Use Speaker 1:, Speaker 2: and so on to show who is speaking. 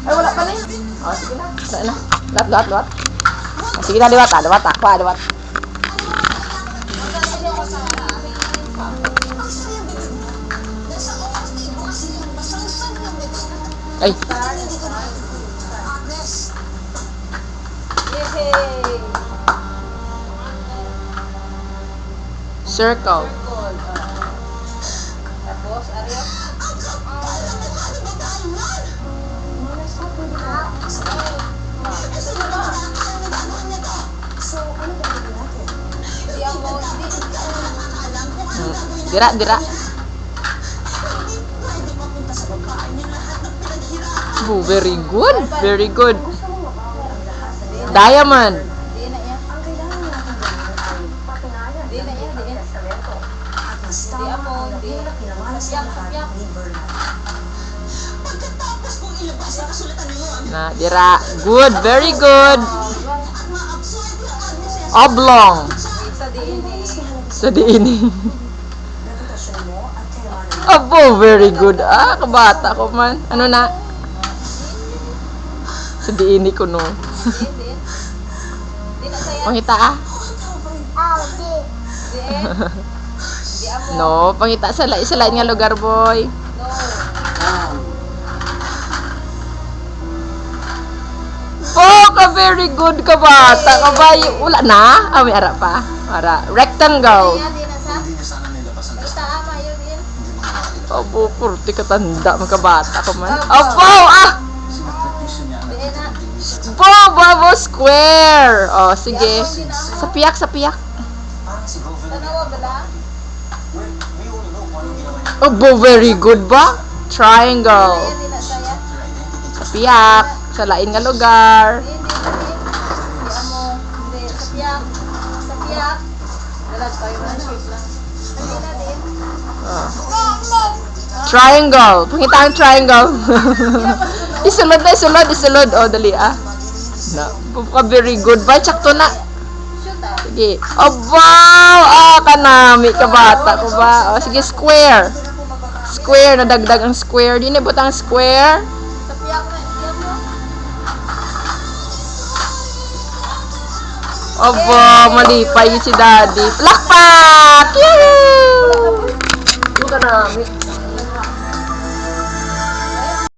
Speaker 1: Ay, wala pa rin. O, sige na. Wala na. Luwat. O, sige na, liwat. Liwat. Kuha, liwat. Ay. Circle.
Speaker 2: Tapos, Arya.
Speaker 1: Dira. Oh, very good. Very good. Diamond.
Speaker 2: Di na yan. Di na yan. Di ako. Di. Yak.
Speaker 1: Na, dira. Good. Very good. Oblong. Sa diini. Abo, very good. Kabata ko man. Ano na? Sa diini ko no. Pangita No, pangita sa lain nga lugar, boy. Oh, very good ka bata. Kabay, wala na? May ara pa. Rectangle. Abo, kurti katanda magkabata ko man. Abo, Babo, square. Oh, sige. Sa piyak. Abo, very good ba? Triangle. Sa piyak. Sa lain nga lugar. Triangle. Pangita ang triangle. Isulod. O, dali Na, very good ba? Tsakto na. Sige. Wow! Kanami ka bata ko ba? O, sige, square. Square, nadagdag ang square. Di na butang square. Opo, malipay si daddy. Plakpak! Yahoo! Yung kanami.